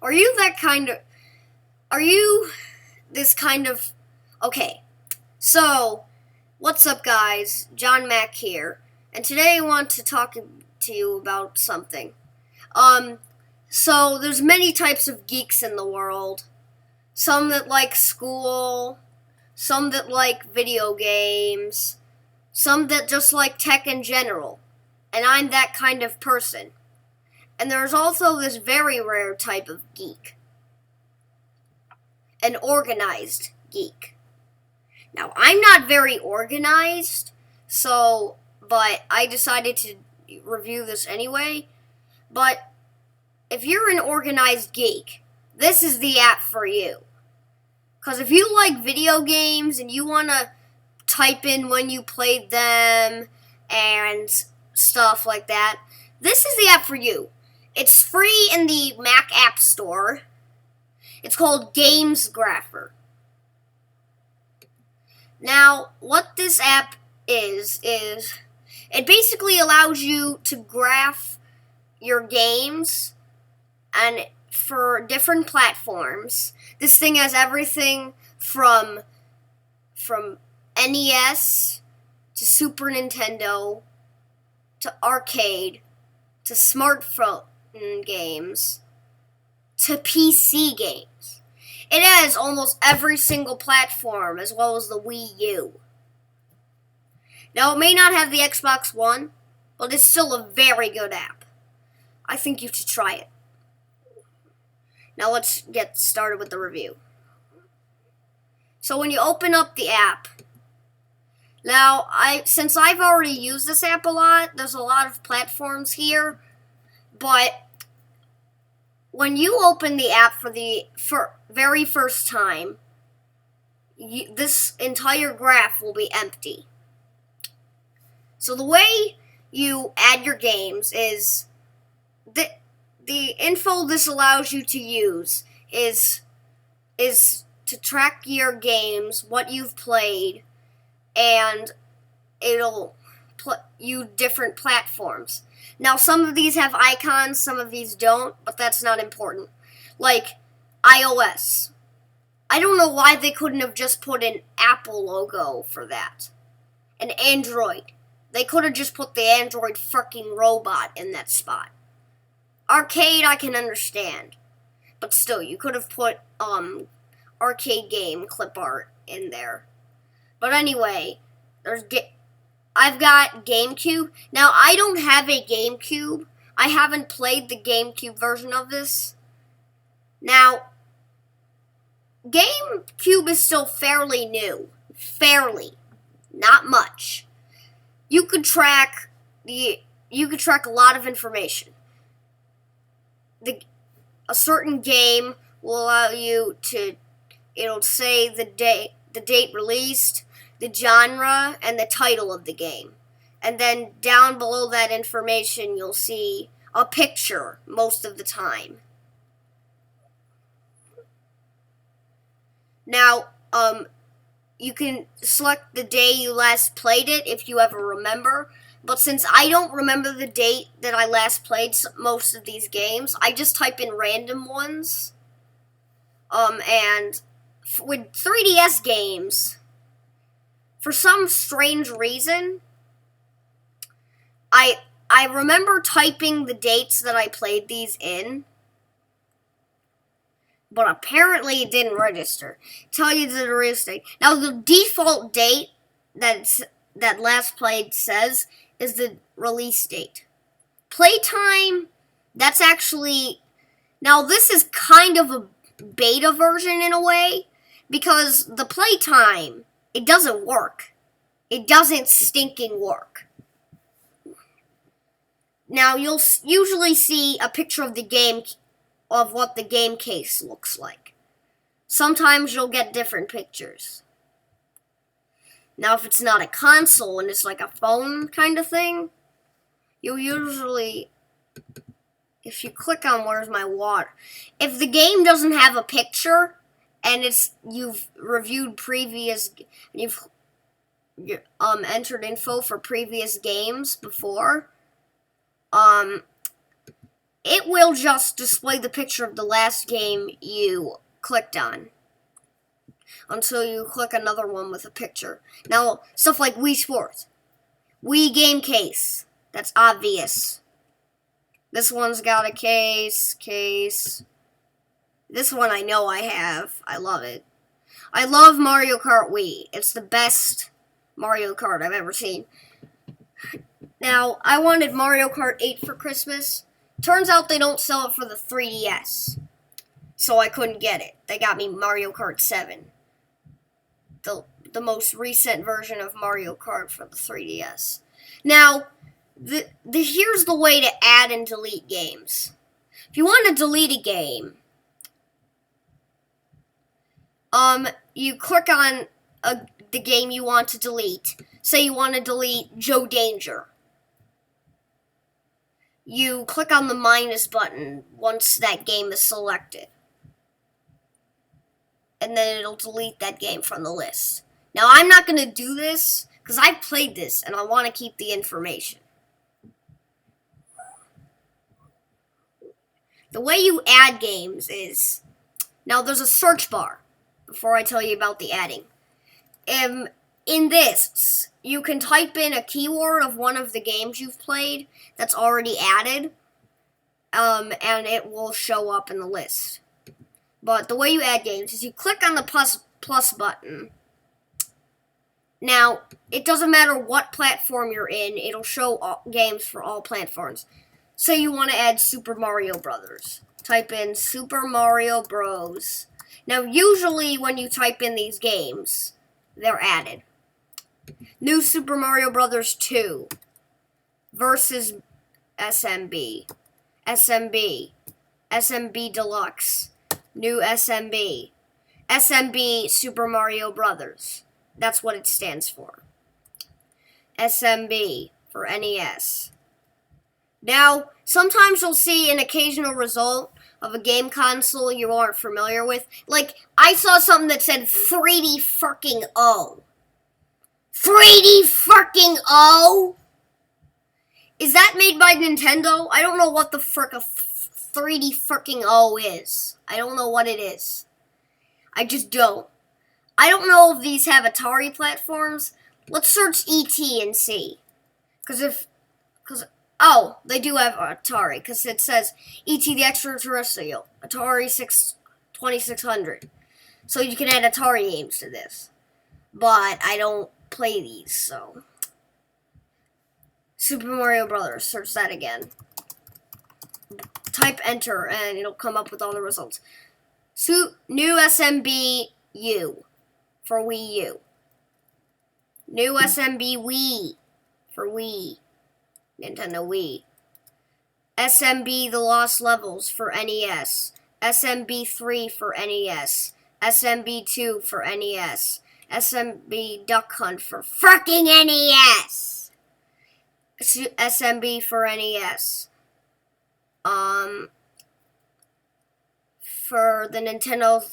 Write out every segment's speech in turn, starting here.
Are you that kind of. Are you this kind of. Okay, so, what's up, guys? John Mack here, and today I want to talk to you about something. So there's many types of geeks in the world. Some that like school, some that like video games, some that just like tech in general. And I'm that kind of person. And there's also this very rare type of geek. An organized geek. Now, I'm not very organized, but I decided to review this anyway. But if you're an organized geek, this is the app for you. Because if you like video games and you want to type in when you played them and stuff like that, this is the app for you. It's free in the Mac App Store. It's called Games Grapher. Now, what this app is it basically allows you to graph your games and for different platforms. This thing has everything from NES to Super Nintendo to arcade to smartphone games to PC games. It has almost every single platform as well as the Wii U. Now, it may not have the Xbox One, but it's still a very good app. I think you should try it. Now let's get started with the review. So when you open up the app, now since I've already used this app a lot, there's a lot of platforms here, but when you open the app for the very first time, this entire graph will be empty. So the way you add your games is the info this allows you to use is to track your games, what you've played, and it'll put you different platforms. Now, some of these have icons, some of these don't, but that's not important. Like iOS. I don't know why they couldn't have just put an Apple logo for that. And Android. They could have just put the Android fucking robot in that spot. Arcade, I can understand. But still, you could have put arcade game clip art in there. But anyway, I've got GameCube. Now, I don't have a GameCube. I haven't played the GameCube version of this. Now, GameCube is still fairly new. Fairly. Not much. You could track a lot of information. A certain game will allow you to, it'll say the date released, the genre, and the title of the game. And then down below that information, you'll see a picture most of the time. Now, you can select the day you last played it if you ever remember. But since I don't remember the date that I last played most of these games, I just type in random ones. And with 3DS games, for some strange reason, I remember typing the dates that I played these in, but apparently it didn't register. Tell you the release date. Now, the default date that last played says is the release date. Playtime, that's actually... Now, this is kind of a beta version in a way, because the playtime, it doesn't work. It doesn't stinking work. Now, you'll usually see a picture of the game, of what the game case looks like. Sometimes you'll get different pictures. Now, if it's not a console and it's like a phone kind of thing, you'll usually, if you click on where's my water, if the game doesn't have a picture and you've reviewed previous, you've entered info for previous games before, it will just display the picture of the last game you clicked on until you click another one with a picture. Now, stuff like Wii Sports, Wii Game Case, that's obvious. This one's got a case. This one I know I have. I love it. I love Mario Kart Wii. It's the best Mario Kart I've ever seen. Now, I wanted Mario Kart 8 for Christmas. Turns out they don't sell it for the 3DS. So I couldn't get it. They got me Mario Kart 7. The most recent version of Mario Kart for the 3DS. Now, here's the way to add and delete games. If you want to delete a game, you click on the game you want to delete. Say you want to delete Joe Danger. You click on the minus button once that game is selected. And then it'll delete that game from the list. Now, I'm not going to do this because I've played this and I want to keep the information. The way you add games is, now there's a search bar before I tell you about the adding. In this, you can type in a keyword of one of the games you've played that's already added, and it will show up in the list. But the way you add games is you click on the plus button. Now, it doesn't matter what platform you're in, it'll show games for all platforms. Say you want to add Super Mario Brothers. Type in Super Mario Bros. Now, usually when you type in these games, they're added. New Super Mario Brothers 2 versus SMB. SMB Deluxe. New SMB. SMB Super Mario Brothers. That's what it stands for. SMB for NES. Now, sometimes you'll see an occasional result of a game console you aren't familiar with. Like, I saw something that said 3D fucking O. 3D fucking O? Is that made by Nintendo? I don't know what the frick a 3D fucking O is. I don't know what it is. I just don't. I don't know if these have Atari platforms. Let's search ET and see. Oh, they do have Atari, because it says E.T. the Extraterrestrial, Atari 2600. So you can add Atari games to this. But I don't play these, so. Super Mario Brothers, search that again. Type enter, and it'll come up with all the results. New SMB U for Wii U. New SMB Wii for Wii. Nintendo Wii. SMB The Lost Levels for NES. SMB 3 for NES. SMB 2 for NES. SMB Duck Hunt for fucking NES. SMB for NES. For the Nintendo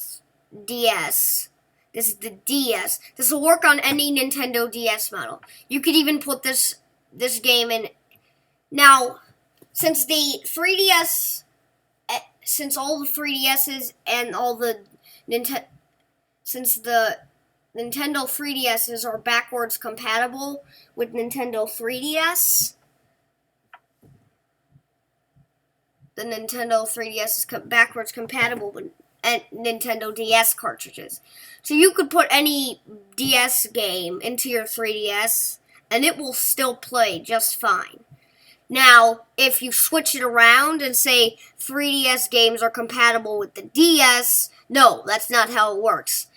DS. This is the DS. This will work on any Nintendo DS model. You could even put this game in. Now, since the 3DS, since all the 3DSs and all the since the Nintendo 3DSs are backwards compatible with Nintendo 3DS, the Nintendo 3DS is backwards compatible with Nintendo DS cartridges. So you could put any DS game into your 3DS, and it will still play just fine. Now, if you switch it around and say 3DS games are compatible with the DS, no, that's not how it works.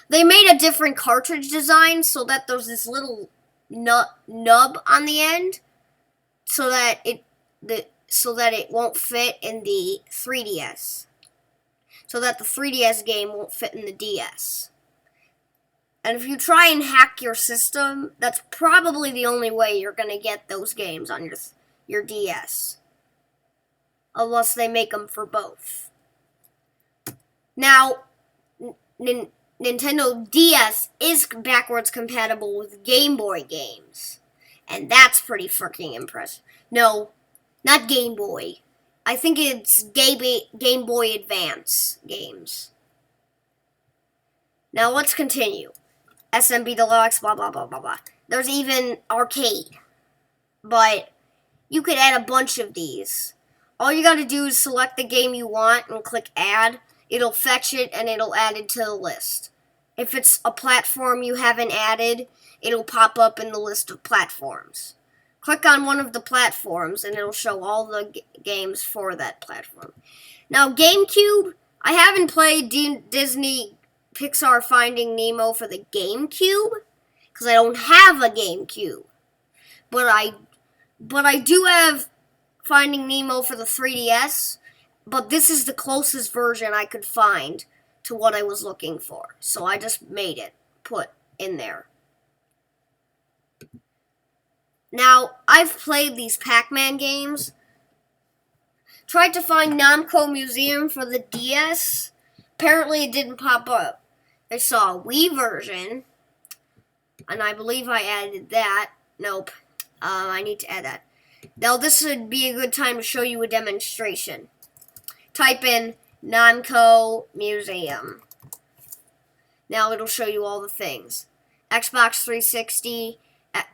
They made a different cartridge design so that there's this little nub on the end, so that it won't fit in the 3DS. So that the 3DS game won't fit in the DS. And if you try and hack your system, that's probably the only way you're going to get those games on your DS. Unless they make them for both. Now, Nintendo DS is backwards compatible with Game Boy games. And that's pretty freaking impressive. No, not Game Boy. I think it's Game Boy Advance games. Now let's continue. SMB Deluxe, blah, blah, blah, blah, blah. There's even arcade. But you could add a bunch of these. All you gotta do is select the game you want and click add. It'll fetch it and it'll add it to the list. If it's a platform you haven't added, it'll pop up in the list of platforms. Click on one of the platforms and it'll show all the games for that platform. Now, GameCube, I haven't played Disney Pixar Finding Nemo for the GameCube because I don't have a GameCube. But I do have Finding Nemo for the 3DS, but this is the closest version I could find to what I was looking for. So I just made it, put in there. Now, I've played these Pac-Man games. Tried to find Namco Museum for the DS. Apparently it didn't pop up. I saw a Wii version, and I believe I added that. Nope. I need to add that. Now, this would be a good time to show you a demonstration. Type in Namco Museum. Now, it'll show you all the things. Xbox 360,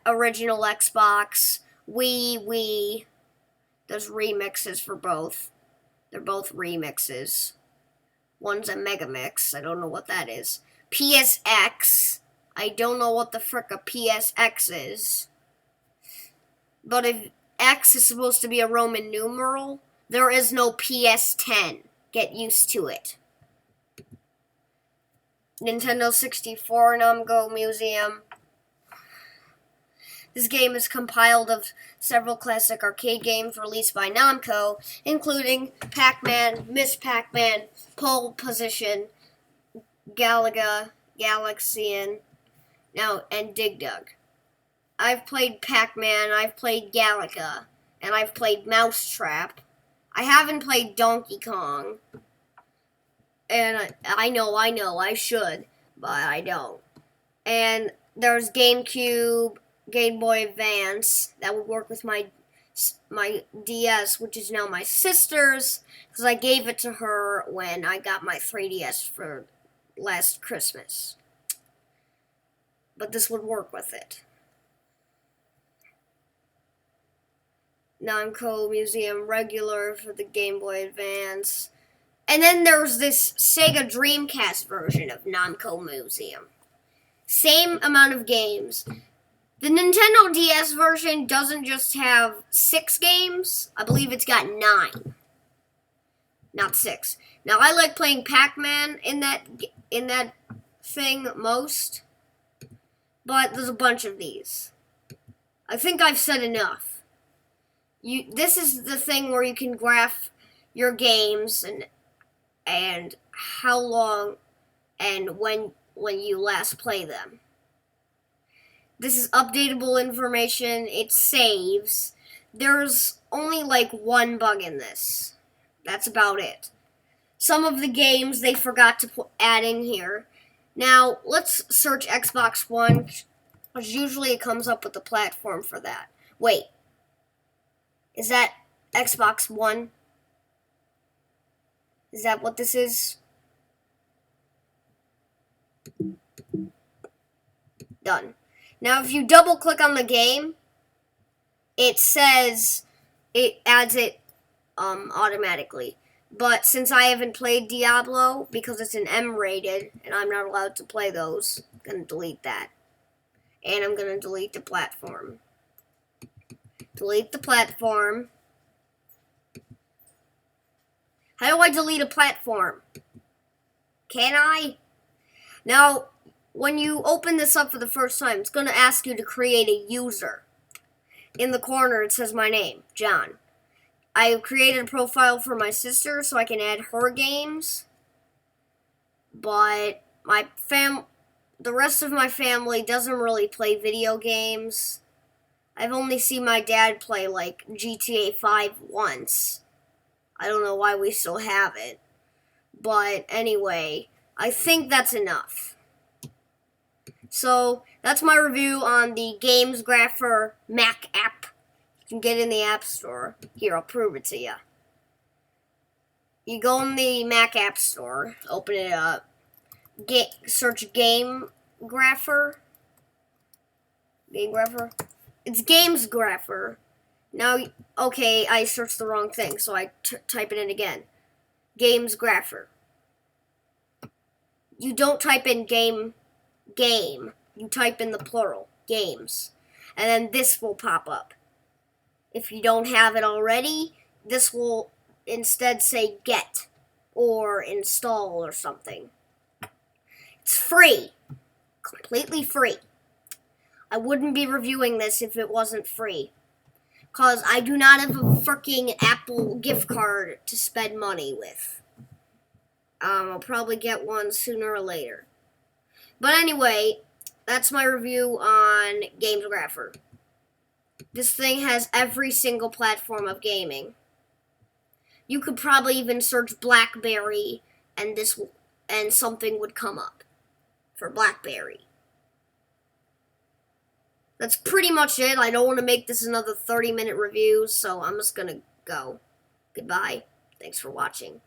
original Xbox, Wii. There's remixes for both. They're both remixes. One's a Megamix. I don't know what that is. PSX. I don't know what the frick a PSX is. But if X is supposed to be a Roman numeral, there is no PS10. Get used to it. Nintendo 64 Namco Museum. This game is compiled of several classic arcade games released by Namco, including Pac-Man, Miss Pac-Man, Pole Position, Galaga, Galaxian, and Dig Dug. I've played Pac-Man, I've played Galaga, and I've played Mousetrap. I haven't played Donkey Kong. And I know, I should, but I don't. And there's GameCube, Game Boy Advance, that would work with my DS, which is now my sister's, because I gave it to her when I got my 3DS for last Christmas. But this would work with it. Namco Museum regular for the Game Boy Advance. And then there's this Sega Dreamcast version of Namco Museum. Same amount of games. The Nintendo DS version doesn't just have 6 games. I believe it's got 9. Not 6. Now, I like playing Pac-Man in that thing most. But there's a bunch of these. I think I've said enough. This is the thing where you can graph your games and how long and when you last play them. This is updatable information. It saves. There's only like one bug in this. That's about it. Some of the games they forgot to add in here. Now, let's search Xbox One, because usually it comes up with the platform for that. Wait. Is that Xbox One? Is that what this is? Done. Now, if you double click on the game, it says it adds it automatically. But since I haven't played Diablo, because it's an M rated, and I'm not allowed to play those, I'm going to delete that. And I'm going to delete the platform. Delete the platform. How do I delete a platform? Can I? Now, when you open this up for the first time, it's going to ask you to create a user. In the corner, it says my name, John. I have created a profile for my sister so I can add her games. But the rest of my family doesn't really play video games. I've only seen my dad play like GTA 5 once. I don't know why we still have it. But anyway, I think that's enough. So, that's my review on the Games Grapher Mac app. You can get it in the App Store. Here, I'll prove it to you. You go in the Mac App Store, open it up, search Game Grapher. Game Grapher? It's Games Grapher. Now, okay, I searched the wrong thing, so I type it in again. Games Grapher. You don't type in game. You type in the plural, games. And then this will pop up. If you don't have it already, this will instead say get or install or something. It's free. Completely free. I wouldn't be reviewing this if it wasn't free. Because I do not have a freaking Apple gift card to spend money with. I'll probably get one sooner or later. But anyway, that's my review on Games Grapher. This thing has every single platform of gaming. You could probably even search BlackBerry and something would come up for BlackBerry. That's pretty much it. I don't want to make this another 30-minute review, so I'm just gonna go. Goodbye. Thanks for watching.